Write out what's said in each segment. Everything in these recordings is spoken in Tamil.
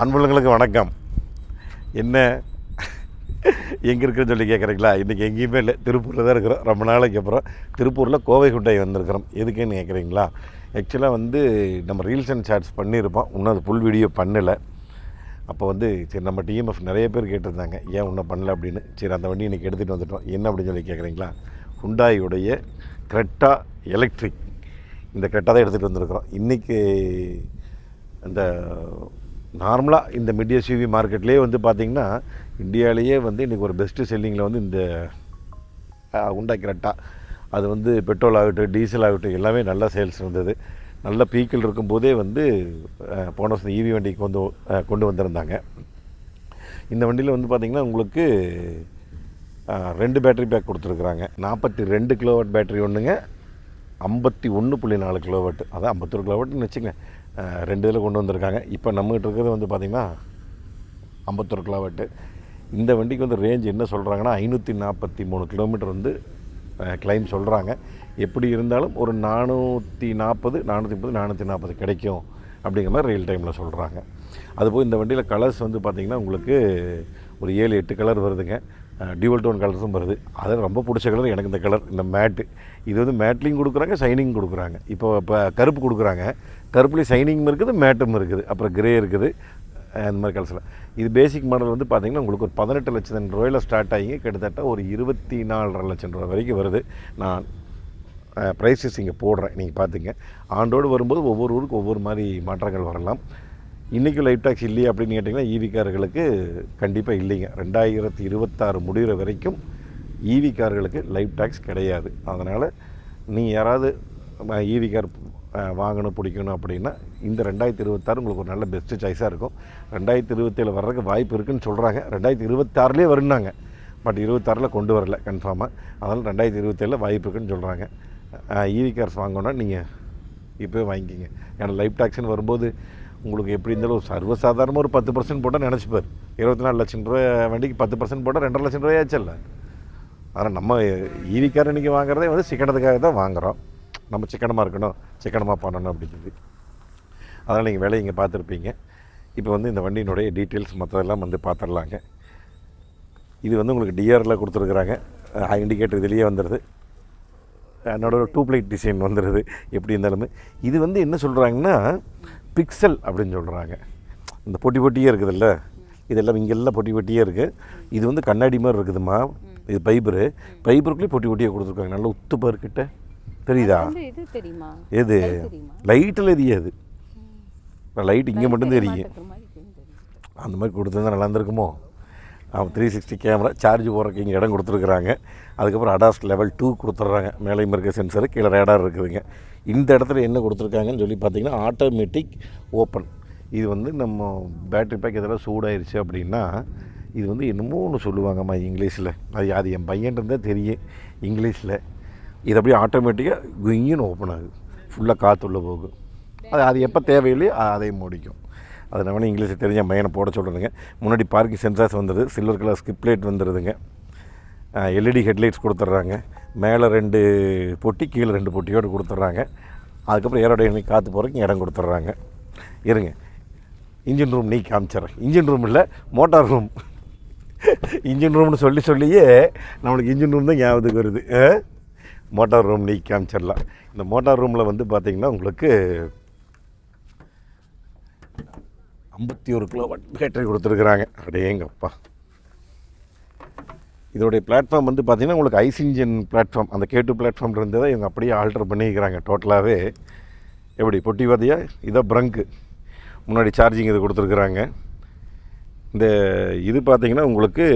அன்புள்ளங்களுக்கு வணக்கம். என்ன எங்கே இருக்குன்னு சொல்லி கேட்குறீங்களா? இன்றைக்கி எங்கேயுமே இல்லை, திருப்பூரில் தான் இருக்கிறோம். ரொம்ப நாளைக்கு அப்புறம் திருப்பூரில் கோவை குண்டாய் வந்திருக்கிறோம். எதுக்குன்னு கேட்குறீங்களா? ஆக்சுவலாக நம்ம ரீல்ஸ் அண்ட் ஷார்ட்ஸ் பண்ணியிருப்போம், இன்னும் அது ஃபுல் வீடியோ பண்ணலை. அப்போ சரி நம்ம டிஎம்எஃப் நிறைய பேர் கேட்டிருந்தாங்க, ஏன் இன்னும் பண்ணல அப்படின்னு. சரி அந்த வண்டி இன்றைக்கி எடுத்துகிட்டு வந்துட்டோம். என்ன அப்படின்னு சொல்லி கேட்குறீங்களா? ஹுண்டாயுடைய கிரெட்டா எலக்ட்ரிக், இந்த கிரெட்டா தான் எடுத்துகிட்டு வந்திருக்கிறோம். இன்றைக்கி அந்த நார்மலாக இந்த மிட் எஸ்யூவி மார்க்கெட்லேயே பார்த்திங்கன்னா இந்தியாவிலேயே இன்றைக்கி ஒரு பெஸ்ட்டு செல்லிங்கில் இந்த ஹுண்டாய் கிரெட்டா அது பெட்ரோல் ஆகட்டும் டீசல் ஆகட்டும் எல்லாமே நல்ல சேல்ஸ் இருந்தது. நல்ல பீக்கில் இருக்கும்போதே போன வருஷம் ஈவி வண்டிக்கு கொண்டு வந்திருந்தாங்க. இந்த வண்டியில் பார்த்திங்கன்னா உங்களுக்கு 2 பேட்டரி பேக் கொடுத்துருக்குறாங்க. 42 கிலோவாட் பேட்டரி ஒன்றுங்க, 51.4 கிலோவாட், அதான் 51 கிலோவாட்னு வச்சுங்க. 2 இதில் கொண்டு வந்திருக்காங்க. இப்போ நம்மகிட்ட இருக்கிறது பார்த்திங்கன்னா 51 கிலோவாட்டு. இந்த வண்டிக்கு ரேஞ்ச் என்ன சொல்கிறாங்கன்னா 543 கிலோமீட்டர் கிளைம் சொல்கிறாங்க. எப்படி இருந்தாலும் ஒரு 440 440 கிடைக்கும் அப்படிங்கிற மாதிரி ரியல் டைமில் சொல்கிறாங்க. அதுபோல் இந்த வண்டியில் கலர்ஸ் பார்த்திங்கன்னா உங்களுக்கு ஒரு 7-8 கலர் வருதுங்க. டியூவல் டோன் கலர்ஸும் வருது. அதில் ரொம்ப பிடிச்ச கலர் எனக்கு இந்த கலர், இந்த மேட்டு. இது மேட்லேயும் கொடுக்குறாங்க, ஷைனிங் கொடுக்குறாங்க. இப்போ கருப்பு கொடுக்குறாங்க, கருப்புலேயும் ஷைனிங்கும் இருக்குது, மேட்டும் இருக்குது, அப்புறம் கிரே இருக்குது, அந்த மாதிரி கலர்ஸில். இது பேசிக் மாடல் பார்த்திங்கன்னா உங்களுக்கு ஒரு 18 லட்சம் ரூபாயில் ஸ்டார்ட் ஆகிங்க கிட்டத்தட்ட ஒரு 24.5 லட்சம் ரூபா வரைக்கும் வருது. நான் ப்ரைஸஸ் இங்கே போடுறேன், நீங்கள் பார்த்துங்க. ஆண்டோடு வரும்போது ஒவ்வொரு ஊருக்கு ஒவ்வொரு மாதிரி மாற்றங்கள் வரலாம். இன்றைக்கி லைஃப் டாக்ஸ் இல்லையே அப்படின்னு கேட்டிங்கன்னா ஈவி கார்களுக்கு கண்டிப்பாக இல்லைங்க. 2026 முடிகிற வரைக்கும் ஈவி கார்களுக்கு லைஃப் டாக்ஸ் கிடையாது. அதனால் நீங்கள் யாராவது ஈவி கார் வாங்கணும் பிடிக்கணும் அப்படின்னா இந்த 2026 உங்களுக்கு ஒரு நல்ல பெஸ்ட்டு சாய்ஸாக இருக்கும். 2027 வர்றதுக்கு வாய்ப்பு இருக்குதுன்னு சொல்கிறாங்க. 2026 வருன்னாங்க, பட் 26 கொண்டு வரல கன்ஃபார்மாக. அதனால் 2027 வாய்ப்பு இருக்குதுன்னு சொல்கிறாங்க. ஈவி கார்ஸ் வாங்கணுன்னா நீங்கள் இப்போவே வாங்கிக்கிங்க. ஏன்னா லைஃப் டாக்ஸ்ன்னு வரும்போது உங்களுக்கு எப்படி இருந்தாலும் சர்வசாதாரணமாக ஒரு 10% போட்டால் நினச்சிப்பார். 24 லட்சம் ரூபா வண்டிக்கு 10% போட்டால் 2.5 லட்சம் ரூபாயாச்சல்ல. ஆனால் நம்ம ஈவி கார் இன்றைக்கி வாங்குறதே சிக்கனத்துக்காக தான் வாங்குகிறோம். நம்ம சிக்கனமாக இருக்கணும், சிக்கனமாக பண்ணணும் அப்படிங்கிறது. அதனால் நீங்கள் வேலையை இங்கே பார்த்துருப்பீங்க. இப்போ இந்த வண்டியினுடைய டீட்டெயில்ஸ் மற்றதெல்லாம் பார்த்துடலாங்க. இது உங்களுக்கு டிஆரில் கொடுத்துருக்குறாங்க. இண்டிகேட்டர் இதுலேயே வந்துடுது. என்னோட டூப் லைட் டிசைன் வந்துடுது. எப்படி இருந்தாலுமே இது என்ன சொல்கிறாங்கன்னா பிக்சல் அப்படின்னு சொல்கிறாங்க. இந்த பொட்டி பொட்டியே இருக்குதுல்ல, இதெல்லாம் இங்கெல்லாம் பொட்டி பொட்டியே இருக்குது. இது கண்ணாடி மாதிரி இருக்குதுமா. இது பைபருக்குள்ளேயே பொட்டி பொட்டியாக கொடுத்துருக்காங்க. நல்லா உத்து பார்க்கிட்ட தெரியுதா? எது லைட்டில் எரியாது, லைட் இங்கே மட்டும் தெரியும். அந்த மாதிரி கொடுத்துருந்தா நல்லா இருந்திருக்குமோ. 360 கேமரா, சார்ஜ் போடுறதுக்கு இங்கே இடம் கொடுத்துருக்குறாங்க. அதுக்கப்புறம் அடாஸ் லெவல் 2 கொடுத்துட்றாங்க. மேலேயும் இருக்க சென்சரு, கீழே ரேடார் இருக்குதுங்க. இந்த இடத்துல என்ன கொடுத்துருக்காங்கன்னு சொல்லி பார்த்தீங்கன்னா ஆட்டோமேட்டிக் ஓப்பன். இது நம்ம பேட்ரி பேக் இதெல்லாம் சூடாயிருச்சு அப்படின்னா இது என்னமோ ஒன்று சொல்லுவாங்கம்மா இங்கிலீஷில். அது என் பையன்ட்டு தெரியும் இங்கிலீஷில். இது அப்படியே ஆட்டோமேட்டிக்காக குயின்னு ஓப்பன் ஆகுது, ஃபுல்லாக காற்றுள்ளே போகும். அது எப்போ தேவையில்லையோ அதையும் முடிக்கும். அதை நான் இங்கிலீஷில் தெரிஞ்ச பையனை போட சொல்கிறதுங்க. முன்னாடி பார்க்கிங் சென்சார்ஸ் வந்துடுது, சில்வர் கலர் ஸ்கிப் லைட் வந்துடுதுங்க. எல்இடி ஹெட்லைட்ஸ் கொடுத்துட்றாங்க. மேலே 2 பொட்டி, கீழே 2 பொட்டியோடு கொடுத்துட்றாங்க. அதுக்கப்புறம் ஏரோடைனமிக் காற்று போகிறதுக்கு இடம் கொடுத்துட்றாங்க. இருங்க, இன்ஜின் ரூம் நீ காமிச்சிட்றேன். இன்ஜின் ரூம் இல்லை, மோட்டார் ரூம். இன்ஜின் ரூம்னு சொல்லியே நம்மளுக்கு இன்ஜின் ரூம் தான் ஞாபகத்துக்கு வருது. மோட்டார் ரூம் நீ காமிச்சிடலாம். இந்த மோட்டார் ரூமில் பார்த்திங்கன்னா உங்களுக்கு 51 கிலோவாட் பேட்டரி கொடுத்துருக்குறாங்க. அடேங்கப்பா. இதோடைய பிளாட்ஃபார்ம் பார்த்திங்கன்னா உங்களுக்கு ஐஸ் இன்ஜின் பிளாட்ஃபார்ம், அந்த K2 பிளாட்ஃபார்ம் இருந்ததை இவங்க அப்படியே ஆல்டர் பண்ணிக்கிறாங்க டோட்டலாகவே. எப்படி பொட்டி பார்த்தியா? இதை ப்ரங்க்கு, முன்னாடி சார்ஜிங் இது கொடுத்துருக்குறாங்க. இது பார்த்திங்கன்னா உங்களுக்கு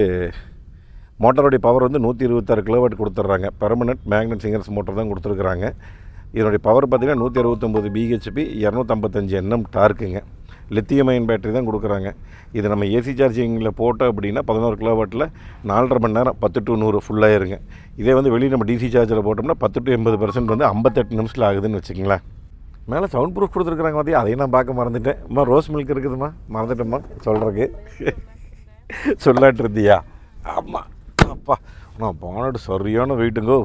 மோட்டருடைய பவர் 126 கிலோவாட் கொடுத்துட்றாங்க. பெர்மனெண்ட் மேக்னட் சிங்கர்ஸ் மோட்டர் தான் கொடுத்துருக்குறாங்க. இதனுடைய பவர் பார்த்திங்கன்னா 169 BHP, 255 Nm டார்க்குங்க. லித்தியம் அயன் பேட்டரி தான் கொடுக்குறாங்க. இது நம்ம ஏசி சார்ஜிங்கில் போட்டோம் அப்படின்னா 11 கிலோவாட்டில் 4.5 மணி நேரம் 10 to 100 ஃபுல்லாகிருங்க. இதே வெளியே நம்ம டிசி சார்ஜில் போட்டோம்னா 10 to 80% 58 நிமிஷத்தில் ஆகுதுன்னு வச்சுங்களேன். மேலே சவுண்ட் ப்ரூஃப் கொடுத்துருக்குறாங்க பார்த்தியா? அதையும் நான் பார்க்க மறந்துட்டேன். அம்மா ரோஸ் மில்க் இருக்குதும்மா, மறந்துட்டேம்மா சொல்கிறதுக்கு. சொல்லாட்டு இருந்தியா? ஆமாம். அப்பா நான் பானோட சரியான வெயிட்டுங்கோ,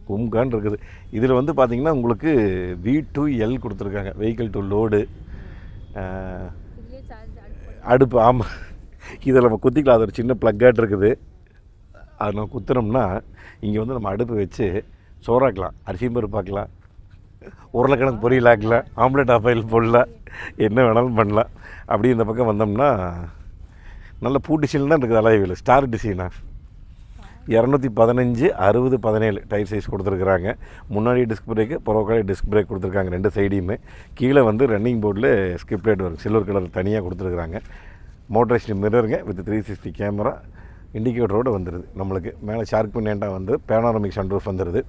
கும்கான்னு இருக்குது. இதில் பார்த்திங்கன்னா உங்களுக்கு V2L கொடுத்துருக்காங்க, வெஹிக்கிள் டு லோடு. அடுப்பு ஆமாம், இதில் நம்ம குத்திக்கலாம். அது ஒரு சின்ன ப்ளக்காட் இருக்குது, அது நம்ம குத்துனோம்னா இங்கே வந்து நம்ம அடுப்பு வச்சு சோறாக்கலாம், அரிசியும் பருப்பாக்கலாம், உருளைக்கிழங்கு பொரியல் ஆக்கலாம், ஆம்லெட் ஆஃபாயில் போடலாம், என்ன வேணாலும் பண்ணலாம். அப்படி இந்த பக்கம் வந்தோம்னா நல்ல பூ டிசைன் தான் இருக்குது. அலைவில் ஸ்டார் டிசைனா 215 60 17 டயர் சைஸ் கொடுத்துருக்குறாங்க. முன்னாடி டிஸ்க் பிரேக்கு, புறக்காலே டிஸ்க் பிரேக் கொடுத்துருக்காங்க ரெண்டு சைடையுமே. கீழே வந்து ரன்னிங் போர்டில் ஸ்கிப் லைட் வரும், சில்வர் கலர் தனியாக கொடுத்துருக்குறாங்க. மோட்டரைஸ்டு மிரருங்க வித் 360 கேமரா, இண்டிகேட்டரோடு வந்துடுது. நம்மளுக்கு மேலே ஷார்க் பின்னேண்டா வந்து பேனாரமிக் சன்ரூஃப் வந்துடுது.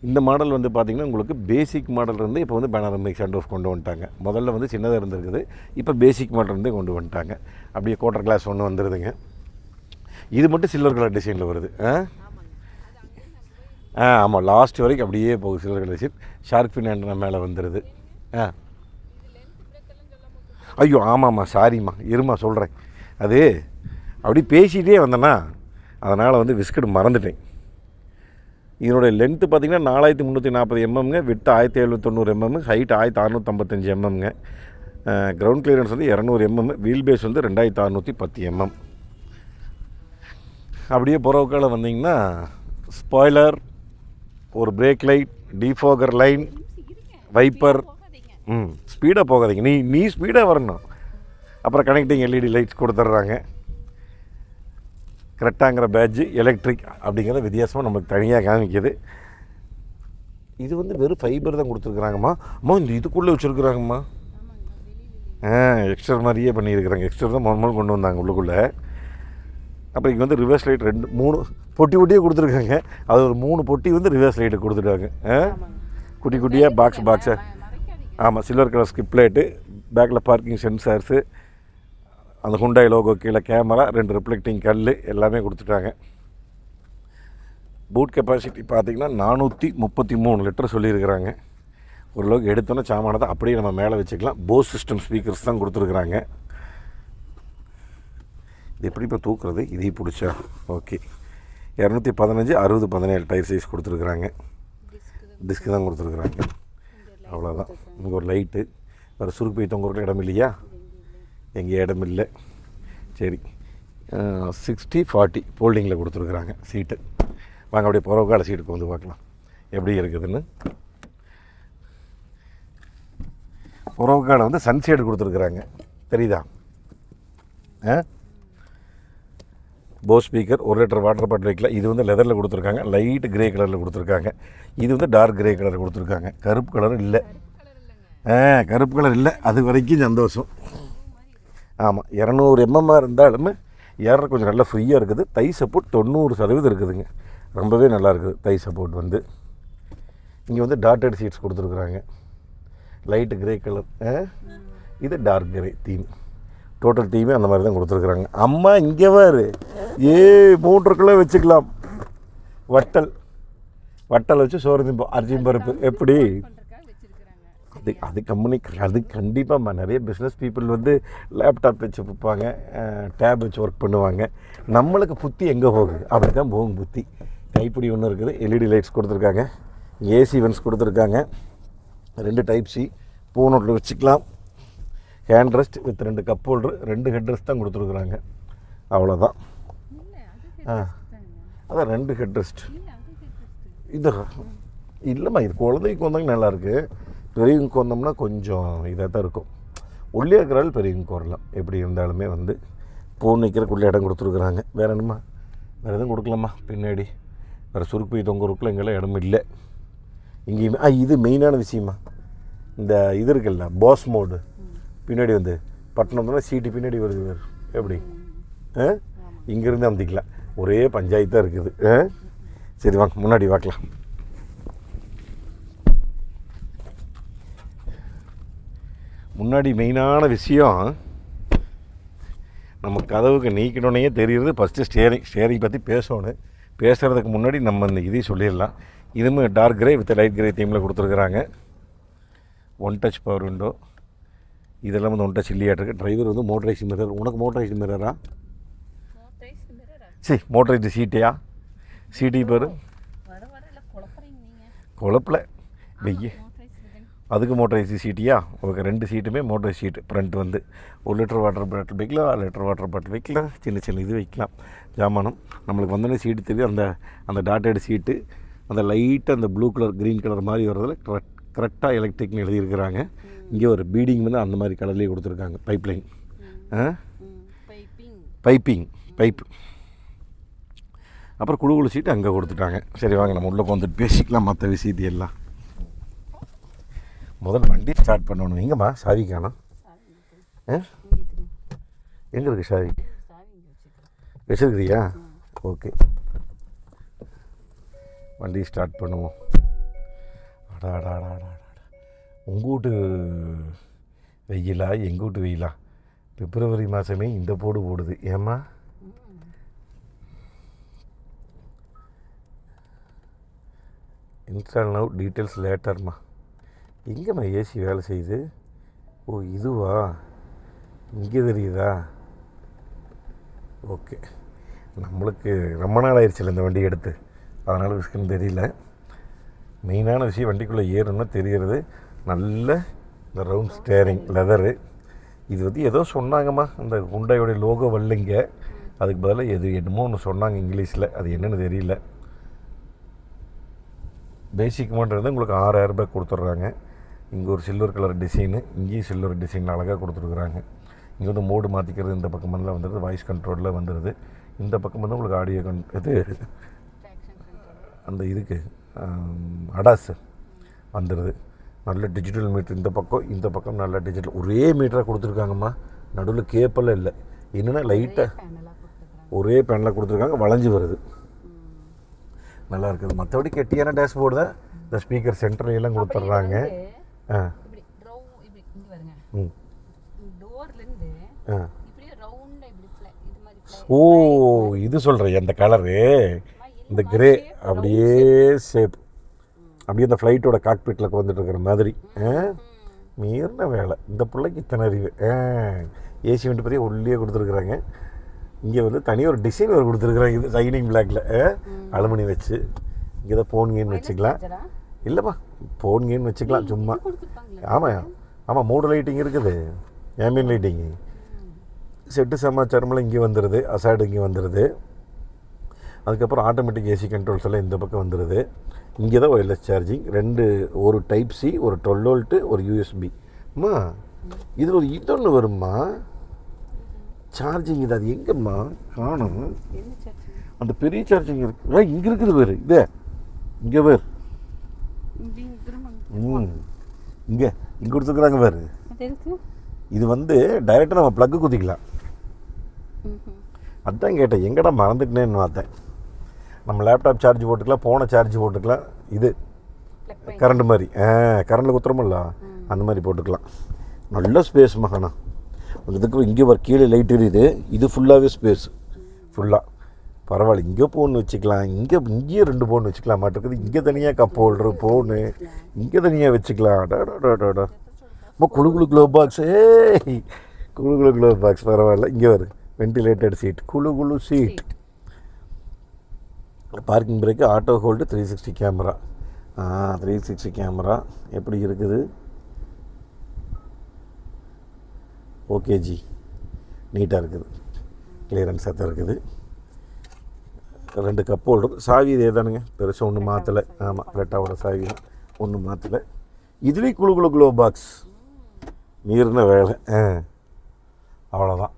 இந்த மாடல் வந்து பார்த்திங்கன்னா உங்களுக்கு பேசிக் மாடல் இருந்து இப்போ வந்து பேனாரமிக் சன்ரூஃப் கொண்டு வந்துட்டாங்க. முதல்ல வந்து சின்னதாக இருந்திருக்குது, இப்போ பேசிக் மாடல் இருந்தே கொண்டு வந்துட்டாங்க. அப்படியே குவார்ட்டர் கிளாஸ் ஒன்று வந்துடுதுங்க. இது மட்டும் சில்வர் கலர் டிசைனில் வருது. ஆமாம், லாஸ்ட் வரைக்கும் அப்படியே போகுது silver colour design. Shark fin antenna மேலே வந்துடுது. ஐயோ ஆமாம்மா, சாரிம்மா, இருமா சொல்கிறேன். அது அப்படி பேசிகிட்டே வந்தேன்னா அதனால் வந்து விஸ்கட் மறந்துட்டேன். இதனுடைய லென்த்து பார்த்திங்கன்னா 4340 எம்எம்ங்க, விட்டு 1790 எம்எம், ஹைட் 1655 எம்எம்ங்க. கிரவுண்ட் கிளியரன்ஸ் வந்து 200 எம்எம், வீல் பேஸ் வந்து 2610 எம்எம். அப்படியே புறவுக்கால வந்தீங்கன்னா ஸ்பாய்லர், ஒரு பிரேக் லைட், டிஃபோகர் லைன், வைப்பர். ஸ்பீடாக போகாதீங்க, நீ ஸ்பீடாக வரணும். அப்புறம் கனெக்டிங் எல்இடி லைட்ஸ் கொடுத்துட்றாங்க. கரெக்டாங்கிற பேட்ஜு எலக்ட்ரிக் அப்படிங்கிறத வித்தியாசமாக நம்மளுக்கு தனியாக காமிக்குது. இது வந்து வெறும் ஃபைபர் தான் கொடுத்துருக்குறாங்கம்மா. அம்மா இந்த இதுக்குள்ளே வச்சுருக்குறாங்கம்மா. எக்ஸ்டர் மாதிரியே பண்ணியிருக்கிறாங்க. எக்ஸ்டர் தான் மொதல் கொண்டு வந்தாங்க உள்ளுக்குள்ளே. அப்புறம் இங்கே வந்து ரிவர்ஸ் லைட் 2 3 பொட்டியே கொடுத்துருக்காங்க. அது ஒரு 3 பொட்டி வந்து ரிவர்ஸ் லைட்டு கொடுத்துருக்காங்க. குட்டி குட்டியாக பாக்ஸை. ஆமாம், சில்வர் கலர் ஸ்கிப் லைட்டு, பேக்கில் பார்க்கிங் சென்சார்ஸு, அந்த ஹுண்டாய் லோகோ கீழே கேமரா, 2 ரிஃப்ளெக்டிங் கல் எல்லாமே கொடுத்துட்டாங்க. பூட் கெப்பாசிட்டி பார்த்திங்கன்னா 433 லிட்டர் சொல்லியிருக்கிறாங்க. ஓரளவுக்கு எடுத்தோன்னே சாமானத்தை அப்படியே நம்ம மேலே வச்சுக்கலாம். போஸ் சிஸ்டம் ஸ்பீக்கர்ஸ் தான் கொடுத்துருக்குறாங்க. இது எப்படி இப்போ தூக்குறது, இதையும் பிடிச்சா ஓகே. 215 60 17 டயர் சைஸ் கொடுத்துருக்குறாங்க. டிஸ்க்கு தான் கொடுத்துருக்குறாங்க. அவ்வளோதான். இங்கே ஒரு லைட்டு, வேறு சுருக்கு போய் தொங்குறதுக்கு இடம் இல்லையா? எங்கே இடம் இல்லை. சரி, 60/40 ஃபோல்டிங்கில் கொடுத்துருக்குறாங்க சீட்டு. வாங்க அப்படியே புறவுக்கால சீட்டுக்கு வந்து பார்க்கலாம் எப்படி இருக்குதுன்னு. புறவுக்கால வந்து சன்ஷேடு கொடுத்துருக்குறாங்க, தெரியுதா? Bose speaker, 1 litre water bottle வைக்கலாம். இது வந்து லெதரில் கொடுத்துருக்காங்க, லைட் கிரே கலரில் கொடுத்துருக்காங்க. இது வந்து டார்க் கிரே கலர் கொடுத்துருக்காங்க. கருப்பு கலர் இல்லை. கருப்பு கலர் இல்லை, அது வரைக்கும் சந்தோஷம். ஆமாம், 200 எம்எம்மாக இருந்தாலுமே ஏற கொஞ்சம் நல்லா ஃப்ரீயாக இருக்குது. தை சப்போர்ட் 90% இருக்குதுங்க. ரொம்பவே நல்லா இருக்குது தை சப்போர்ட் வந்து. இங்கே வந்து டாட்டட் சீட்ஸ் கொடுத்துருக்குறாங்க, லைட்டு கிரே கலர். இது டார்க் கிரே தீம். டோட்டல் தீமே அந்த மாதிரி தான் கொடுத்துருக்குறாங்க. அம்மா இங்கே வாரு, 3 கிலோ வச்சுக்கலாம். வட்டல் வச்சு சோறு திம்போம், அரிசியும் பருப்பு. எப்படி அது கம்பெனி, அது கண்டிப்பாக நிறைய பிஸ்னஸ் பீப்புள் வந்து லேப்டாப் வச்சு வைப்பாங்க, டேப் வச்சு ஒர்க் பண்ணுவாங்க. நம்மளுக்கு புத்தி எங்கே போகுது, அப்படி தான் போகும் புத்தி. கைப்பிடி ஒன்று இருக்குது, எல்இடி லைட்ஸ் கொடுத்துருக்காங்க, ஏசி வென்ஸ் கொடுத்துருக்காங்க, 2 டைப் சி, பூனோட்டில் வச்சுக்கலாம். Hand rest with 2 cup holder, 2 head rest தான் கொடுத்துருக்குறாங்க. அவ்வளோதான். அதான் 2 ஹெட் ரெஸ்ட். இது இல்லைம்மா, இது குழந்தைக்கு வந்தாங்க நல்லாயிருக்கு. பெரியவங்க வந்தோம்னா கொஞ்சம் இதாக தான் இருக்கும். உள்ளே இருக்கிறாள் பெரியவங்க வரலாம். எப்படி இருந்தாலுமே வந்து பூ நிற்கிறக்குள்ளே இடம் கொடுத்துருக்குறாங்க. வேறு என்னம்மா, வேறு எதுவும் கொடுக்கலாமா? பின்னாடி வேறு சுருக்கு போய் தொங்குறதுக்குள்ள எங்கெல்லாம் இடம் இல்லை எங்கேயுமே. இது மெயினான விஷயமா, இந்த இது இருக்குல்ல பாஸ் மோடு, பின்னாடி வந்து பட்டணம்னா சீட்டு பின்னாடி வருது. வேறு எப்படி இங்கேருந்து அமுத்திக்கலாம். ஒரே பஞ்சாயத்து தான் இருக்குது. சரி வாங்க முன்னாடி பார்க்கலாம். முன்னாடி மெயினான விஷயம், நம்ம கதவுக்கு நீக்கணுன்னே தெரியுறது ஃபஸ்ட்டு ஸ்டேரிங் பற்றி பேசணும். பேசுகிறதுக்கு முன்னாடி நம்ம இந்த இதையும் சொல்லிடலாம். இதுவுமே dark grey with light grey தீமில் கொடுத்துருக்குறாங்க. 1 டச் பவர் விண்டோ, இதெல்லாம் வந்து 1 டச் இல்லையாட்டு இருக்குது. டிரைவர் வந்து மோட்டரைஸ்டு மிரர். உனக்கு மோட்டரைஸ்டு மிரரா? சரி, மோட்டரைஸ்டு சீட்டையா? சீட்டி பாரு, குழப்பில் வெய்ய அதுக்கு மோட்டரைசி சீட்டியா ஓகே. 2 சீட்டுமே மோட்டரைஸ் சீட்டு. ஃப்ரண்ட் வந்து 1 லிட்டர் வாட்டர் பாட்டில் வைக்கலாம், 1 லிட்டர் வாட்டர் பாட்டில் வைக்கலாம், சின்ன இது வைக்கலாம் ஜாமானம். நம்மளுக்கு வந்தோடனே சீட்டு தெரியும். அந்த டாட்டட் சீட்டு அந்த லைட்டாக அந்த ப்ளூ கலர் க்ரீன் கலர் மாதிரி வர்றதில் கரெக்டாக எலக்ட்ரிக்னு எழுதியிருக்கிறாங்க. இங்கே ஒரு பீடிங் வந்து அந்த மாதிரி கலர்லேயே கொடுத்துருக்காங்க. Pipeline pipe. அப்புறம் குழு சீட்டு அங்கே கொடுத்துட்டாங்க. சரி வாங்க நம்ம உள்ளே வந்துட்டு பேசிக்கலாம் மற்ற விஷயத்தை எல்லாம். முதல்ல வண்டி ஸ்டார்ட் பண்ணணும். எங்கம்மா சாவி காணோம்? எங்கே இருக்குது சாவி? வச்சுருக்கிறியா? ஓகே, வண்டி ஸ்டார்ட் பண்ணுவோம். அடாடாடாடா, உங்கள் வீட்டு வெயிலா எங்கள் வீட்டு வெயிலா? பிப்ரவரி மாதமே இந்த போடுது. ஏம்மா இன்ஸ்டால் நவ் டீட்டெயில்ஸ் லேட்டர்மா. எங்கேம்மா ஏசி வேலை செய்யுது? ஓ இதுவா, இங்கே தெரியுதா? ஓகே, நம்மளுக்கு ரொம்ப நாள் ஆயிடுச்சுல்ல இந்த வண்டி எடுத்து, அதனால் விஷயம் தெரியல. மெயினான விஷயம் வண்டிக்குள்ளே ஏறணும்னா தெரிகிறது. நல்ல இந்த ரவுண்ட் ஸ்டேரிங் லெதரு. இது வந்து ஏதோ சொன்னாங்கம்மா, இந்த ஹுண்டாயோடைய லோகோ வரலைங்க, அதுக்கு பதிலாக என்னமோ ஒன்று சொன்னாங்க இங்கிலீஷில், அது என்னென்னு தெரியல. பேசிக் மாட்டது உங்களுக்கு 6000 ரூபாய் கொடுத்துட்றாங்க. இங்கே ஒரு சில்வர் கலர் டிசைனு, இங்கேயும் சில்வர் டிசைன் அழகாக கொடுத்துருக்குறாங்க. இங்கே வந்து மோடு மாற்றிக்கிறது இந்த பக்கம் எல்லாம் வந்துடுது, வாய்ஸ் கண்ட்ரோலில் வந்துடுது. இந்த பக்கம் வந்து உங்களுக்கு ஆடியோ இது அந்த இதுக்கு அடாஸ் வந்துடுது. நல்ல டிஜிட்டல் மீட்ரு இந்த பக்கம் நல்ல டிஜிட்டல் ஒரே மீட்டராக கொடுத்துருக்காங்கம்மா. நடுவில் கேப்பெல்லாம் இல்லை. என்னென்னா லைட்டாக ஒரே பேனலாக கொடுத்துருக்காங்க, வளைஞ்சி வருது, நல்லா இருக்குது. மற்றபடி கெட்டியான டேஷ்போர்டு தான். இந்த ஸ்பீக்கர் சென்டர்லாம் கொடுத்துட்றாங்க. ஓ இது சொல்கிறேன், அந்த கலரு இந்த கிரே அப்படியே ஷேப் அப்படியே அந்த ஃப்ளைட்டோட காக்பிட்டில் வந்துட்டு இருக்கிற மாதிரி. மீறின வேலை இந்த பிள்ளைக்கு இத்தனை அறிவு. ஏசி வண்டி பற்றி உள்ளே கொடுத்துருக்குறாங்க. இங்கே வந்து தனியாக ஒரு டிசைன் ஒரு கொடுத்துருக்குறாங்க. இது ஷைனிங் பிளாக்கில் அலுமினி வச்சு. இங்கே தான் ஃபோன் கேம் வச்சுக்கலாம். இல்லைம்மா ஃபோன் கேம் வச்சுக்கலாம் சும்மா. ஆமாம் 3 லைட்டிங் இருக்குது. ஏம்பியன் லைட்டிங்கு செட்டு சமாச்சாரமெல்லாம் இங்கே வந்துடுது. அசாடு இங்கே வந்துடுது. அதுக்கப்புறம் ஆட்டோமேட்டிக் ஏசி கண்ட்ரோல்ஸ் எல்லாம் இந்த பக்கம் வந்துடுது. இங்கே தான் ஒயர்லெஸ் சார்ஜிங் 2, ஒரு டைப் சி, ஒரு 12 வோல்ட்டு, ஒரு யூஎஸ்பி. அம்மா இதில் ஒரு இதொன்று வரும்மா சார்ஜிங். இது அது எங்கேம்மா காணும்? அந்த பெரிய சார்ஜிங் இருக்கு. இங்கே இருக்குது பேர். இதே இங்கே பேர் இங்கே கொடுத்துருக்குறாங்க பேர். இது வந்து டைரெக்டாக நம்ம ப்ளக்கு குத்திக்கலாம். அதுதான் கேட்டேன், எங்கடா மறந்துட்டேன்னு பார்த்தேன். நம்ம லேப்டாப் சார்ஜ் போட்டுக்கலாம், ஃபோனை சார்ஜ் போட்டுக்கலாம். இது கரண்ட் மாதிரி கரண்டில் குத்துறோமில்ல அந்த மாதிரி போட்டுக்கலாம். நல்ல ஸ்பேஸ் மகானா. இதுக்கு இங்கே வர கீழே லைட் எரியுது. இது ஃபுல்லாகவே ஸ்பேஸ் ஃபுல்லாக பரவாயில்ல. இங்கே ஃபோன் வச்சுக்கலாம், இங்கேயே 2 ஃபோன் வச்சுக்கலாம் மாட்டிருக்குது. இங்கே தனியாக கப் ஹோல்டரு ஃபோனு இங்கே தனியாக வச்சுக்கலாம். டாடா குழு க்ளோ பாக்ஸ். குழு க்ளோ பாக்ஸ் பரவாயில்ல. இங்கே வரு வென்டிலேட்டட் சீட், குழு seat, parking brake, auto hold, 360 camera. 360 camera எப்படி இருக்குது? ஓகேஜி நீட்டாக இருக்குது, கிளியரன்ஸாக தான் இருக்குது. 2 கப் ஹோல்டர். சாவி இதே தானுங்க, பெருசாக ஒன்றும் மாற்றலை. ஆமாம் ரெட்டாவோட சாவி தான், ஒன்றும் மாற்றலை. இதுலேயும் குழு க்ளோ பாக்ஸ். மீறின வேலை. அவ்வளோதான்.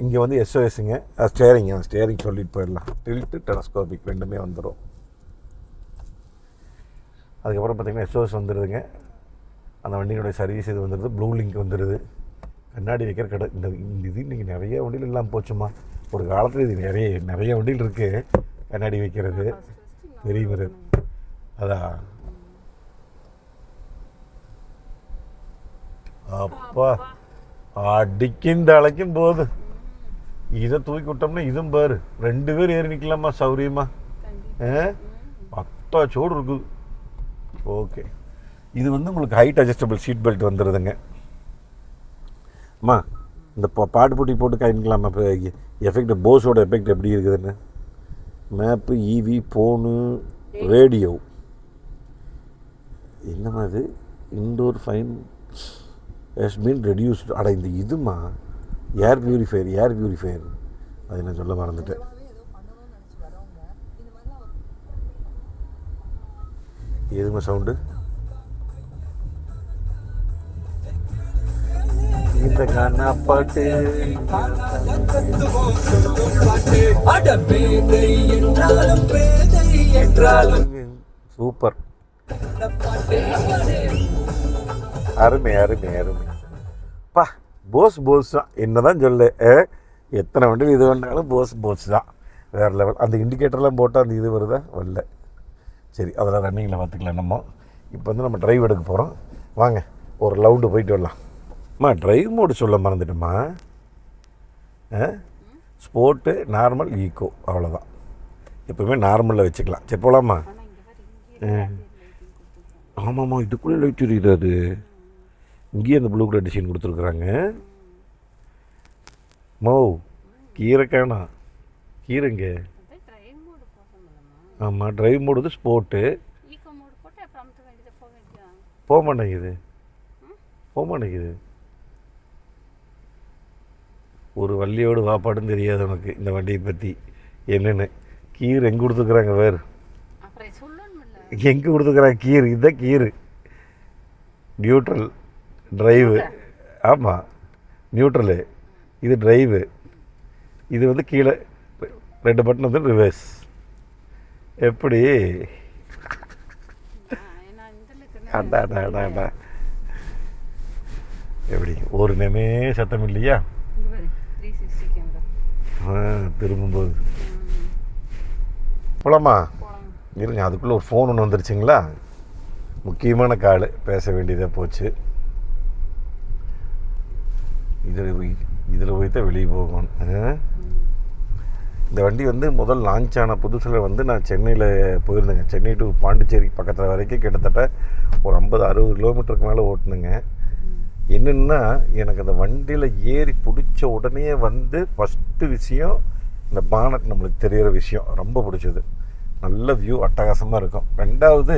இங்கே வந்து எஸ்ஓஎஸ்ங்க, ஸ்டேரிங் சொல்லிட்டு போயிடலாம். டில்ட்டு டெலஸ்கோபிக் ரெண்டுமே வந்துடும். அதுக்கப்புறம் பார்த்திங்கன்னா எஸ்ஓஎஸ் வந்துடுதுங்க. அந்த வண்டியினுடைய சர்வீஸ் இது வந்துடுது. ப்ளூ லிங்க் வந்துடுது. கண்ணாடி வைக்கிற கடை. இந்த இது இன்றைக்கி நிறைய வண்டியில் இல்லாமல் போச்சுமா. ஒரு காலத்தில் இது நிறைய வண்டியில் இருக்குது கண்ணாடி வைக்கிறது. பெரிய மிரர் அதான். அப்பா அடிக்கும் அழைக்கும் போது இதை தூக்கி விட்டோம்னா இதுவும் பாரு 2 பேர் ஏறி நிற்கலாமா சௌரியமா. 10 சோடு இருக்குது. ஓகே, இது வந்து உங்களுக்கு ஹைட் அட்ஜஸ்டபிள் சீட் பெல்ட் வந்துடுதுங்க. அம்மா இந்த பாட்டு போட்டி போட்டு காமிக்கலாமா இப்போ எஃபெக்ட், போஸோட எஃபெக்ட் எப்படி இருக்குதுன்னு. மேப்பு, இவி, ஃபோனு, ரேடியோ. என்னம்மா இது indoor fine has been reduced. அட இந்த இதுமா ஏர் பியூரிஃபையர் அது நான் சொல்ல மறந்துட்டேன். எதுமா சவுண்டு? இந்த கானா பாட்டு சூப்பர், அருமை பா. போஸ் தான், என்னதான் சொல்லு. எத்தனை வண்டியில் இது வேணாலும் போஸ் தான், வேறு லெவல். அந்த இண்டிகேட்டர்லாம் போட்டால் அந்த இது வருதா வரல. சரி, அதெல்லாம் ரன்னிங்கில் பார்த்துக்கலாம். இப்போ வந்து நம்ம டிரைவ் எடுக்க போகிறோம். வாங்க ஒரு ரவுண்டு போயிட்டு வரலாம். டிரைவ் மோடு சொல்ல மறந்துட்டுமா. ஸ்போர்ட்டு, நார்மல், ஈக்கோ, அவ்வளோதான். எப்போவுமே நார்மலில் வச்சுக்கலாம். சரி போகலாமா? ஆமாம்மா, இதுக்குள்ளே லைட் எரியுது. அது இங்கேயே அந்த ப்ளூ கலர் டிசைன் கொடுத்துருக்குறாங்க. கீரை காணா, கீரைங்க. ஆமாம், டிரைவ் மோடு வந்து ஸ்போர்ட்டு. போக மாட்டேங்குது. ஒரு வள்ளியோடு வாப்பாடுன்னு தெரியாது உனக்கு இந்த வண்டியை பற்றி என்னென்னு. கீர் எங்கே கொடுத்துக்குறாங்க வேறு? எங்கே கொடுத்துக்குறாங்க கீர்? இதுதான் கீரு. Neutral, drive. ஆமாம், நியூட்ரலு. இது ட்ரைவு. இது வந்து கீழே 2 பட்டன் வந்து ரிவர்ஸ். எப்படி? அடா எப்படி ஒரு நேமே சத்தம் இல்லையா? திரும்பும்போது போலாமா? இருங்க, அதுக்குள்ளே ஒரு ஃபோன் ஒன்று வந்துருச்சுங்களா, முக்கியமான கால், பேச வேண்டியதாக போச்சு. இதில் போய் தான் வெளியே போகணும். இந்த வண்டி வந்து முதல் லான்ச் ஆன புதுசில் வந்து நான் சென்னையில் போயிருந்தேங்க. சென்னை டு பாண்டிச்சேரி பக்கத்தில் வரைக்கும் கிட்டத்தட்ட ஒரு 50-60 கிலோமீட்டருக்கு மேலே ஓட்டுனுங்க. என்னென்னா, எனக்கு அந்த வண்டியில் ஏறி பிடிச்ச உடனே வந்து ஃபஸ்ட்டு விஷயம் இந்த பானட் நம்மளுக்கு தெரிகிற விஷயம் ரொம்ப பிடிச்சது. நல்ல வியூ, அட்டகாசமாக இருக்கும். ரெண்டாவது,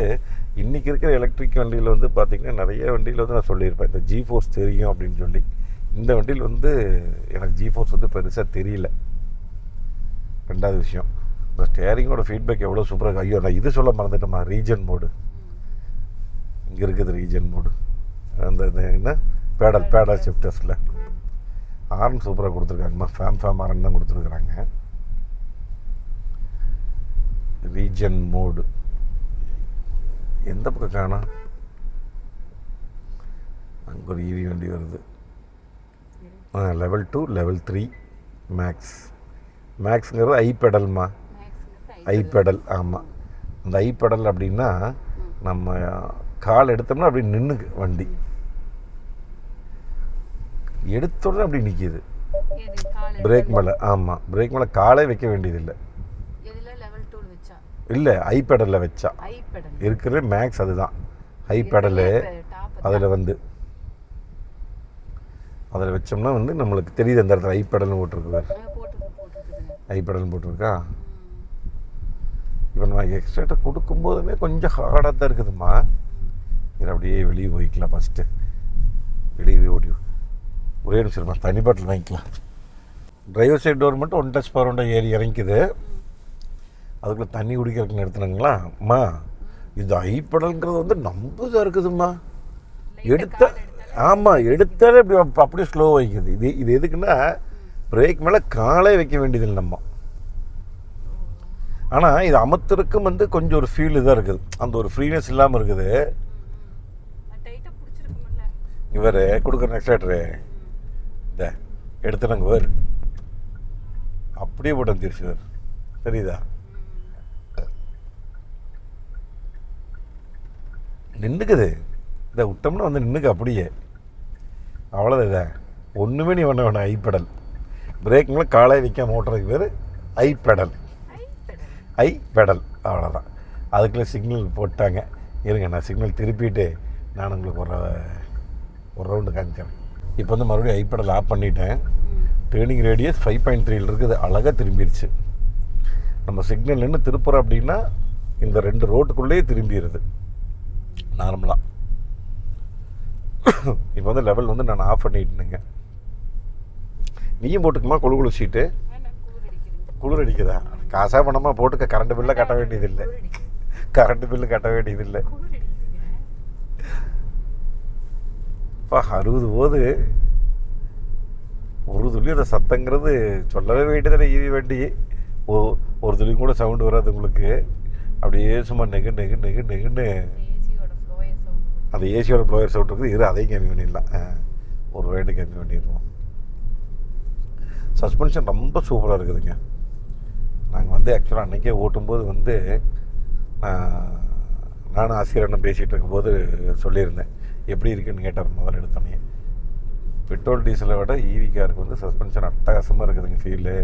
இன்றைக்கி இருக்கிற எலக்ட்ரிக் வண்டியில் வந்து பார்த்திங்கன்னா நிறைய வண்டியில் வந்து நான் சொல்லியிருப்பேன் இந்த ஜிஃபோர்ஸ் தெரியும் அப்படின்னு சொல்லி. இந்த வண்டியில் வந்து எனக்கு ஜிஃபோர்ஸ் வந்து பெருசாக தெரியல. ரெண்டாவது விஷயம், இந்த ஸ்டேரிங்கோட ஃபீட்பேக் எவ்வளோ சூப்பராக இருக்குது. ஐயோ, நான் இது சொல்ல மறந்துட்டேம்மா, ரீஜன் மோடு. இங்கே இருக்குது ரீஜன் மோடு. அந்த என்ன பேடல் ஷிஃப்டர்ஸில் ஹார்ன் சூப்பராக கொடுத்துருக்காங்கம்மா. ஃபேம் ஹார்ன் தான் கொடுத்துருக்குறாங்க. ரீஜன் மோடு எந்த பக்கம் காணோம்? அங்கே ஒரு ஈவி வண்டி வருது. லெவல் 2, லெவல் 3 மேக்ஸுங்கிறது ஐ பெடல்மா. ஐ பெடல். ஆமாம், அந்த ஐ பெடல் அப்படின்னா நம்ம கால் எடுத்தோம்னா அப்படி நின்றுக்கு வண்டி. எடுத்தோடனே அப்படி நிற்கிது பிரேக் மேலே. ஆமாம், பிரேக் மேலே காலே வைக்க வேண்டியதில்லை. இல்லை, ஐ பெடலில் வச்சா இருக்கிற மேக்ஸ் அதுதான் ஐ பெடலு. அதில் வந்து அதில் வச்சோம்னா வந்து நம்மளுக்கு தெரியுது அந்த இடத்துல ஐ பெடல்னு போட்டிருக்கு. ஐ பெடல்னு போட்டிருக்கா. இப்போ நம்ம எக்ஸ்ட்ரா கொடுக்கும்போதுமே கொஞ்சம் ஹார்டாக தான் இருக்குதும்மா. இது அப்படியே வெளியே போய்க்கலாம். ஃபஸ்ட்டு வெளியே ஓடி ஒரே நிமிஷம் தனி பாட்டில் வாங்கிக்கலாம். டிரைவர் சைட் டோர் மட்டும் 1 டச் பவர் ஏறி இறங்கிக்குது. அதுக்குள்ளே தண்ணி குடிக்கிறதுக்கு நிறுத்தினாங்களா அம்மா. இது ஐப்படல்ங்கிறது வந்து நம்பதாக இருக்குதும்மா. எடுத்தாலே அப்படியே ஸ்லோ வைக்குது. இது எதுக்குன்னா பிரேக் மேலே காலே வைக்க வேண்டியதில்லை நம்ம. ஆனால் இது அமர்த்தருக்கும் வந்து கொஞ்சம் ஒரு ஃபீல் இதாக இருக்குது, அந்த ஒரு ஃப்ரீனஸ் இல்லாமல் இருக்குது. இவர் கொடுக்குற எக்ஸ்லேட்டரு இந்த எடுத்துனாங்க வேறு அப்படியே போட்டேன் திருச்சி வேறு. தெரியுதா? நின்றுக்குது. இதை விட்டோம்னா வந்து நின்றுக்கு அப்படியே. அவ்வளோதான். இதை ஒன்றுமே நீ பண்ண வேணாம். ஐ பெடல். பிரேக் மேலே காலை வைக்காம ஓட்டுறதுக்கு பேர் ஐ பெடல். அவ்வளோதான். அதுக்குள்ளே சிக்னல் போட்டாங்க. இருங்க, நான் சிக்னல் திருப்பிட்டு நான் உங்களுக்கு ஒரு ரவுண்டு காமிக்கிறேன். இப்போ வந்து மறுபடியும் ஐ பெடல் ஆஃப் பண்ணிட்டேன். டேர்னிங் ரேடியஸ் 5.3 இருக்குது. அழகாக திரும்பிடுச்சு. நம்ம சிக்னல் நின்று திருப்புறோம் அப்படின்னா இந்த 2 ரோட்டுக்குள்ளேயே திரும்பிடுது நார்மலாக. இப்போ வந்து லெவல் வந்து நான் ஆஃப் பண்ணிட்டுனுங்க. நீயும் போட்டுக்குமா குழு சீட்டு? குளிர் அடிக்குதா? காசாக பணமாக போட்டுக்க. கரண்ட் பில்லை கட்ட வேண்டியதில்லை. கரண்ட் பில்லு கட்ட வேண்டியதில்லை. இப்போ 60 போது ஒரு துளி அந்த சத்தங்கிறது சொல்லவே வேண்டியதில்லை. ஈவி வண்டி ஒரு துளி கூட சவுண்டு வராது உங்களுக்கு. அப்படியே சும்மா நெகு நெகு நெகு நெகுன்னு அந்த ஏசியோட ப்ளோயர் சவுண்ட் இருக்குது. அதையும் கம்மி பண்ணிடலாம். ஒரு ரேட்டு கம்மி பண்ணிடுவோம். சஸ்பென்ஷன் ரொம்ப சூப்பராக இருக்குதுங்க. நாங்கள் வந்து ஆக்சுவலாக அன்றைக்கே ஓட்டும்போது வந்து நானும் ஆசிரியர் பேசிகிட்டு இருக்கும்போது சொல்லியிருந்தேன், எப்படி இருக்குன்னு கேட்டார் முதல்ல எடுத்தோன்னே. பெட்ரோல் டீசலை விட ஈவி காருக்கு வந்து சஸ்பென்ஷன் அட்டகாசமாக இருக்குதுங்க. ஃபீலு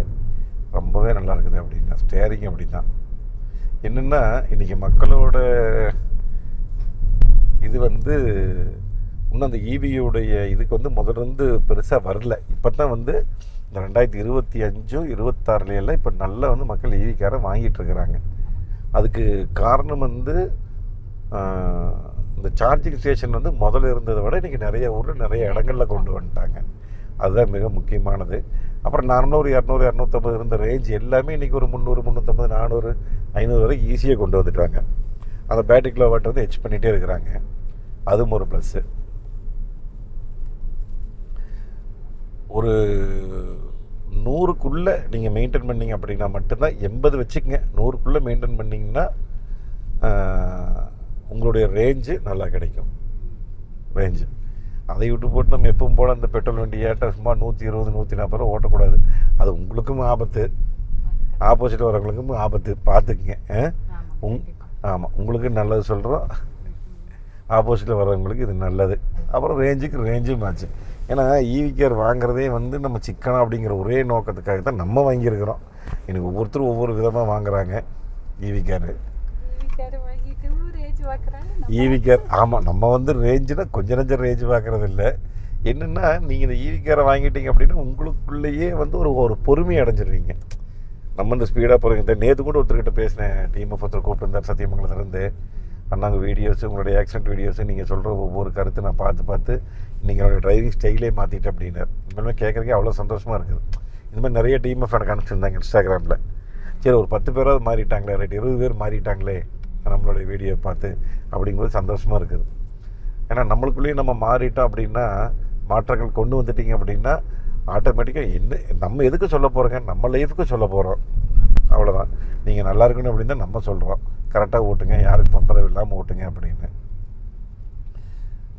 ரொம்பவே நல்லா இருக்குது அப்படின்னா. ஸ்டேரிங் அப்படி தான். என்னென்னா இன்றைக்கி மக்களோட இது வந்து இன்னும் அந்த ஈவியோடைய இதுக்கு வந்து முதல்ல பெருசாக வரல. இப்போ தான் வந்து இந்த 2025 26 இப்போ நல்லா வந்து மக்கள் ஈவி காரை வாங்கிட்டுருக்கிறாங்க. அதுக்கு காரணம் வந்து இந்த சார்ஜிங் ஸ்டேஷன் வந்து முதல்ல இருந்ததை விட இன்றைக்கி நிறைய ஊரில் நிறைய இடங்களில் கொண்டு வந்துட்டாங்க. அதுதான் மிக முக்கியமானது. அப்புறம் 400 200 250 இருந்த ரேஞ்ச் எல்லாமே இன்றைக்கி ஒரு 300 350 400 500 வரை ஈஸியாக கொண்டு வந்துட்டாங்க. அந்த பேட்டரி கிலோவாட் வந்து ஹெச் பண்ணிகிட்டே இருக்கிறாங்க. அதுவும் ஒரு ப்ளஸ்ஸு. ஒரு 100க்குள்ளே நீங்கள் மெயின்டைன் பண்ணிங்க அப்படின்னா மட்டும்தான், 80 வச்சுக்கங்க, 100க்குள்ளே மெயின்டைன் பண்ணிங்கன்னா உங்களுடைய ரேஞ்சு நல்லா கிடைக்கும். ரேஞ்சு அதை விட்டு போட்டு நம்ம எப்பவும் போல் அந்த பெட்ரோல் வண்டி ஏட்ட சும்மா 120 140 ஓட்டக்கூடாது. அது உங்களுக்கும் ஆபத்து, ஆப்போசிட் வரவங்களுக்கும் ஆபத்து. பார்த்துக்குங்க. ஆமாம், உங்களுக்கு நல்லது சொல்கிறோம், ஆப்போசிட்டில் வரவங்களுக்கு இது நல்லது. அப்புறம் ரேஞ்சும் ஆச்சு. ஏன்னா ஈவி கார் வாங்குறதே வந்து நம்ம சிக்கனா அப்படிங்கிற ஒரே நோக்கத்துக்காக தான் நம்ம வாங்கியிருக்கிறோம். எனக்கு ஒவ்வொருத்தரும் ஒவ்வொரு விதமாக வாங்குகிறாங்க ஈவி காரு. ஈவி கார் ஆமாம், நம்ம வந்து ரேஞ்சுனா கொஞ்சம் நஞ்சம் ரேஞ்சு பார்க்குறது இல்லை. என்னென்னா நீங்கள் இந்த ஈவி காரை வாங்கிட்டீங்க அப்படின்னா உங்களுக்குள்ளேயே வந்து ஒரு பொறுமையை அடைஞ்சிடுவீங்க. நம்ம இந்த ஸ்பீடாக போகிறீங்க. நேற்று கூட ஒருத்தர்கிட்ட பேசினேன், டீம் ஒருத்தர் கூப்பிட்டுருந்தார் சத்தியமங்கலத்துலேருந்து. அண்ணாங்க வீடியோஸு, உங்களுடைய ஆக்சிடென்ட் வீடியோஸு, நீங்கள் சொல்கிற ஒவ்வொரு கருத்து நான் பார்த்து நீங்கள் என்னோடய டிரைவிங் ஸ்டைலே மாற்றிட்டேன் அப்படின்னார். இனிமேல் கேட்குறதுக்கே அவ்வளோ சந்தோஷமாக இருக்குது. இந்த மாதிரி நிறைய டீம் எனக்கு அனுப்பிச்சிருந்தாங்க இன்ஸ்டாகிராமில். சரி, ஒரு 10 பேராவது மாறிட்டாங்களே, 20 பேர் மாறிட்டாங்களே நம்மளுடைய வீடியோ பார்த்து அப்படிங்கும்போது சந்தோஷமாக இருக்குது. ஏன்னா நம்மளுக்குள்ளேயும் நம்ம மாறிட்டோம் அப்படின்னா, மாற்றங்கள் கொண்டு வந்துட்டிங்க அப்படின்னா ஆட்டோமேட்டிக்காக நம்ம எதுக்கு சொல்ல போகிறோங்க, நம்ம லைஃபுக்கு சொல்ல போகிறோம். அவ்வளோதான். நீங்கள் நல்லா இருக்கணும் அப்படின்னு தான் நம்ம சொல்கிறோம். கரெக்டாக ஓட்டுங்க, யாருக்கு தொந்தரவு இல்லாமல் ஓட்டுங்க அப்படின்னு.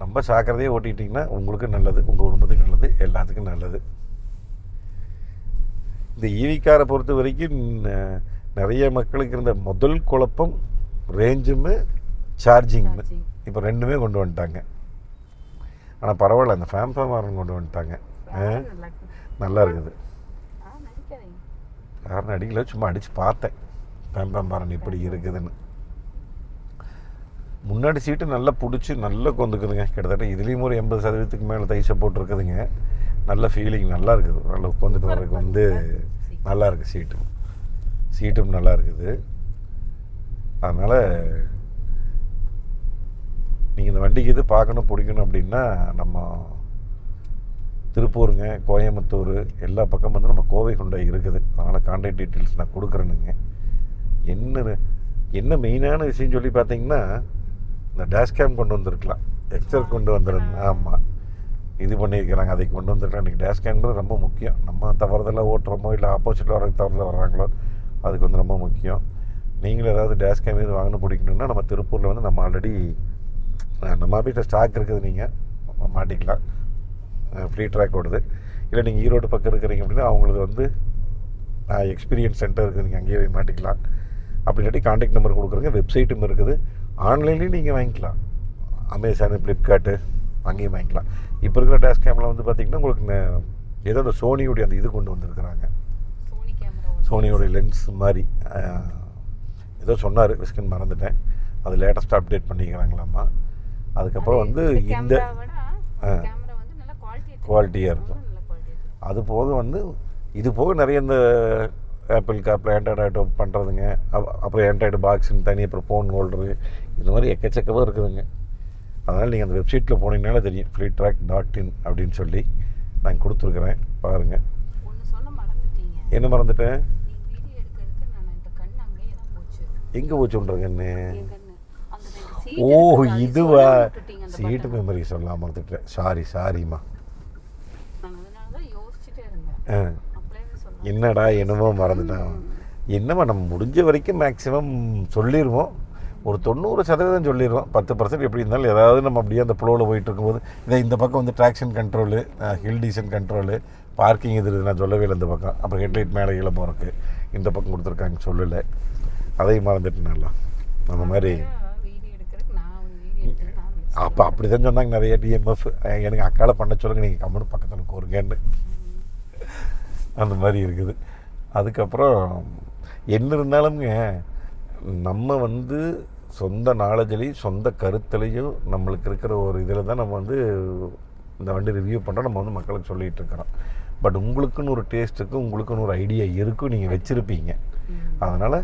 நம்ம சாக்கிறதையே ஓட்டிட்டிங்கன்னா உங்களுக்கு நல்லது, உங்கள் குடும்பத்துக்கு நல்லது, எல்லாத்துக்கும் நல்லது. இந்த ஈவி காரை பொறுத்த வரைக்கும் நிறைய மக்களுக்கு இருந்த முதல் குழப்பம் ரேஞ்சும் சார்ஜிங்கு. இப்போ ரெண்டுமே கொண்டு வந்துட்டாங்க. ஆனால் பரவாயில்ல, அந்த ஃபேம்ஃபார்மரன் கொண்டு வந்துட்டாங்க. நல்லா இருக்குது. யாரும் அடிக்கல, சும்மா அடித்து பார்த்தேன் ஃபேம்ஃபார்மரன் இப்படி இருக்குதுன்னு. முன்னாடி சீட்டு நல்லா பிடிச்சி நல்லா கொந்துக்குதுங்க. கிட்டத்தட்ட இதுலேயும் ஒரு 80% மேலே தை சப்போர்ட் இருக்குதுங்க. நல்ல ஃபீலிங் நல்லா இருக்குது. நல்லா உட்காந்துட்டு வர்றதுக்கு வந்து நல்லா இருக்குது. சீட்டும் நல்லா இருக்குது. அதனால் நீங்கள் இந்த வண்டிக்கு இது பார்க்கணும் பிடிக்கணும் அப்படின்னா நம்ம திருப்பூருங்க, கோயம்புத்தூர் எல்லா பக்கம் வந்து நம்ம கோவை ஹுண்டாய் இருக்குது. அதனால் கான்டாக்ட் டீட்டெயில்ஸ் நான் கொடுக்குறேனுங்க. என்ன மெயினான விஷயம் சொல்லி பார்த்தீங்கன்னா, இந்த டேஷ்கேம் கொண்டு வந்திருக்கலாம், எக்ஸ்டர் கொண்டு வந்துருங்க. ஆமாம், இது பண்ணியிருக்கிறாங்க, அதை கொண்டு வந்துருக்கலாம். இன்றைக்கி டேஷ்கேம்ன்றது ரொம்ப முக்கியம். நம்ம தவறுதெல்லாம் ஓட்டுறோமோ இல்லை ஆப்போசிட்டில் வர தவறுதல் வர்றாங்களோ அதுக்கு வந்து ரொம்ப முக்கியம். நீங்களும் ஏதாவது டேஷ்கேம் இது வாங்கணும் பிடிக்கணுன்னா நம்ம திருப்பூரில் வந்து நம்ம ஆல்ரெடி நம்ம வீட்டில் ஸ்டாக் இருக்குது, நீங்கள் மாட்டிக்கலாம். ஃப்ரீ ட்ராக் ஓடுது. இல்லை நீங்கள் ஈரோடு பக்கம் இருக்கிறீங்க அப்படின்னா அவங்களுக்கு வந்து எக்ஸ்பீரியன்ஸ் சென்டர் இருக்குது, நீங்கள் அங்கேயே போய் மாட்டிக்கலாம். அப்படி இல்லாட்டி கான்டாக்ட் நம்பர் கொடுக்குறங்க. வெப்சைட்டும் இருக்குது, ஆன்லைன்லேயும் நீங்கள் வாங்கிக்கலாம். அமேசானு, ஃப்ளிப்கார்ட்டு அங்கேயும் வாங்கிக்கலாம். இப்போ இருக்கிற டேஷ் கேமில் வந்து பார்த்திங்கன்னா உங்களுக்கு ஏதோ அந்த சோனியோடைய அந்த இது கொண்டு வந்திருக்கிறாங்க. சோனியோடைய லென்ஸ் மாதிரி ஏதோ சொன்னார், விஸ்கன் மறந்துட்டேன். அது லேட்டஸ்ட்டாக அப்டேட் பண்ணிக்கிறாங்களாம்மா. அதுக்கப்புறம் வந்து இந்த குவாலிட்டியாக இருக்கும். அது போக வந்து இது போக நிறைய இந்த ஆப்பிள் காப்பில் ஆண்ட்ராய்டு ஆட்டோ பண்ணுறதுங்க. அப்புறம் ஆண்ட்ராய்டு பாக்ஸுன்னு தனி, அப்புறம் ஃபோன் ஹோல்டரு, இந்த மாதிரி எக்கச்சக்கமாக இருக்குதுங்க. அதனால் நீங்கள் அந்த வெப்சைட்டில் போனீங்கனாலே தெரியும், freetrack.in அப்படின்னு சொல்லி நான் கொடுத்துருக்குறேன், பாருங்கள். என்ன மறந்துட்டேன்? எங்கே போச்சுன்றங்கன்னு? ஓ இதுவா, சீட்டு மெமரி சொல்லலாம் மறந்துட்டேன், சாரிம்மா. என்னடா என்னமோ மறந்துட்டேன். என்னம்மா நம்ம முடிஞ்ச வரைக்கும் மேக்ஸிமம் சொல்லிடுவோம், ஒரு 90% சொல்லிடுவோம். 10% எப்படி இருந்தாலும் ஏதாவது நம்ம அப்படியே அந்த ஃப்ளோவில் போயிட்டு இருக்கும்போது இந்த பக்கம் வந்து traction control, hill descent control, parking இது நான் சொல்லவே இல்லை இந்த பக்கம். அப்புறம் ஹெட்லைட் மேலே கீழே போகிறக்கு இந்த பக்கம் கொடுத்துருக்காங்க, சொல்லலை, அதையும் மறந்துட்டு நல்லா அந்த மாதிரி. அப்போ அப்படி தான் சொன்னாங்க நிறைய டிஎம்எஃப், எனக்கு அக்காலை பண்ண சொல்லுங்கள், நீங்கள் கம்முன்னு பக்கத்தில் கோருங்கன்னு, அந்த மாதிரி இருக்குது. அதுக்கப்புறம் என்ன இருந்தாலும்ங்க நம்ம வந்து சொந்த நாலேஜ்லேயும் சொந்த கருத்துலேயும் நம்மளுக்கு இருக்கிற ஒரு இதில் தான் நம்ம வந்து இந்த வண்டி ரிவ்யூ பண்ணுறோம், நம்ம வந்து மக்களுக்கு சொல்லிகிட்டு இருக்கிறோம். பட் உங்களுக்குன்னு ஒரு டேஸ்ட்டுக்கு, உங்களுக்குன்னு ஒரு ஐடியா இருக்கும், நீங்கள் வச்சுருப்பீங்க. அதனால்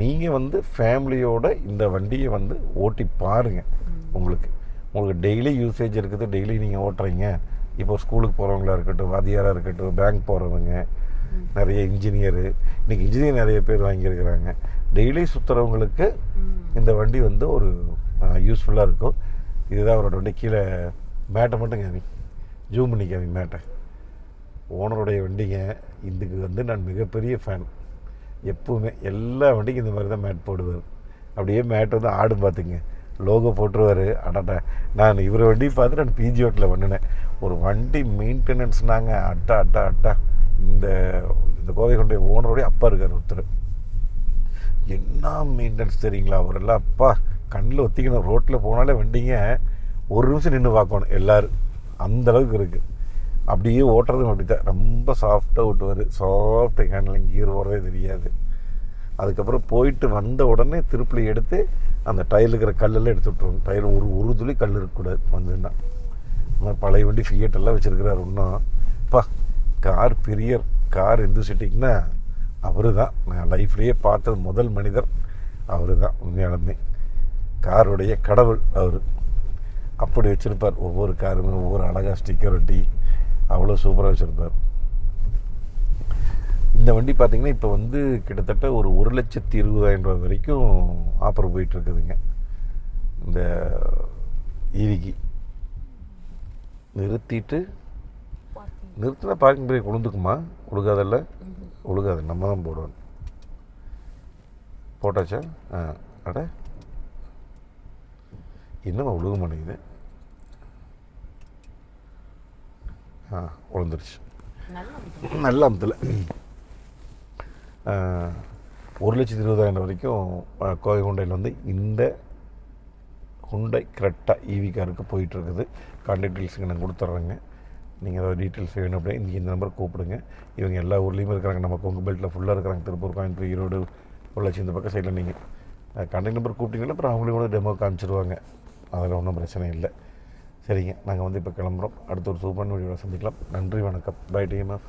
நீங்கள் வந்து ஃபேமிலியோட இந்த வண்டியை வந்து ஓட்டி பாருங்கள். உங்களுக்கு டெய்லி யூசேஜ் இருக்குது, டெய்லி நீங்கள் ஓட்டுறீங்க. இப்போ ஸ்கூலுக்கு போகிறவங்களா இருக்கட்டும், வாத்தியாராக இருக்கட்டும், பேங்க் போகிறவங்க, நிறைய இன்ஜினியரு, இன்றைக்கி இன்ஜினியர் நிறைய பேர் வாங்கியிருக்கிறாங்க. டெய்லி சுற்றுறவங்களுக்கு இந்த வண்டி வந்து ஒரு யூஸ்ஃபுல்லாக இருக்கும். இதுதான் அவரோட வண்டி. கீழே மேட்டை மட்டும் காமி, ஜூம் பண்ணி காமி மேட்டை. ஓனருடைய வண்டிங்க. இதுக்கு வந்து நான் மிகப்பெரிய ஃபேன். எப்போவுமே எல்லா வண்டிக்கும் இந்த மாதிரி தான் மேட் போடுவார். அப்படியே மேட் வந்து ஆடும் பார்த்துங்க, லோகோ போட்டுருவார். அடாட்டா, நான் இவரை வண்டி பார்த்து நான் பிஜி ஹோட்டலில் பண்ணினேன். ஒரு வண்டி மெயின்டெனன்ஸ்னாங்க அட்டா. இந்த கோவை கொண்ட ஓனருடைய அப்பா இருக்கார் ஒருத்தர், என்ன மெயின்டெனன்ஸ் தெரியுங்களா அவரெல்லாம். அப்பா கண்ணில் ஒத்திக்கணும், ரோட்டில் போனாலே வண்டிங்க ஒரு நிமிஷம் நின்று பார்க்கணும் எல்லோரும், அந்தளவுக்கு இருக்குது. அப்படியே ஓட்டுறதும் அப்படி தான், ரொம்ப சாஃப்டாக ஓட்டுவார், சாஃப்ட் ஹேண்ட்லிங், கீர் ஓடுறதே தெரியாது. அதுக்கப்புறம் போயிட்டு வந்த உடனே திருப்பி எடுத்து அந்த டயர் இருக்கிற கல்லெல்லாம் எடுத்து விட்ருவோம். டயர் ஒரு துளி கல் இருக்கக்கூடாது வந்துன்னா. பழைய வண்டி ஃபியட்டெல்லாம் வச்சுருக்கிறார் இன்னும். அப்பா கார் பிரியர், கார் எந்தூசிட்டிக்னா அவர் தான். நான் லைஃப்லேயே பார்த்தது முதல் மனிதர் அவர் தான். உண்மையாலுமே காருடைய கடவுள் அவர். அப்படி வச்சுருப்பார் ஒவ்வொரு காருமே, ஒவ்வொரு அழகாக ஸ்டிக்கர் ஒட்டி அவ்வளோ சூப்பராக வச்சுருப்பார். இந்த வண்டி பார்த்திங்கன்னா இப்போ வந்து கிட்டத்தட்ட ஒரு 1,20,000 வரைக்கும் ஆஃபர் போயிட்டுருக்குதுங்க. இந்த ஈவிக்கு நிறுத்தினா பார்க்கிங் பிரேக் உழுந்துக்குமா? உழுகாதல்ல, உழுகாது, நம்ம தான் போடுவோம். போட்டாச்சா? அட என்னம்மா உழுக மாட்டேங்குது? உழுந்துருச்சு. நல்ல அமத்தில் 1,20,000 வரைக்கும் கோவை ஹுண்டாயில் வந்து இந்த ஹுண்டாய் கிரெட்டா ஈவி காருக்கு போயிட்டுருக்குது. கான்டாக்ட் டீட்டெயில்ஸுங்க நான் கொடுத்துட்றேங்க. நீங்கள் ஏதாவது டீட்டெயில்ஸ் வேணும் அப்படின்னா இன்றைக்கி இந்த நம்பர் கூப்பிடுங்க. இவங்க எல்லா ஊர்லேயுமே இருக்கிறாங்க, நம்ம கொங்கு பெல்ட்டில் ஃபுல்லாக இருக்கிறாங்க. திருப்பூர், கோயம்புத்தூர், ஈரோடு, பொள்ளாச்சி இந்த பக்கம் சைடில் நீங்கள் கான்டாக்ட் நம்பர் கூப்பிட்டீங்கன்னா அப்புறம் அவங்களே கூட டெமோ காமிச்சிருவாங்க. அதில் ஒன்றும் பிரச்சனை இல்லை. சரிங்க, நாங்கள் வந்து இப்போ கிளம்புறோம். அடுத்த ஒரு சூப்பரான வீடியோவில் சந்திக்கலாம். நன்றி, வணக்கம். Bye TMF.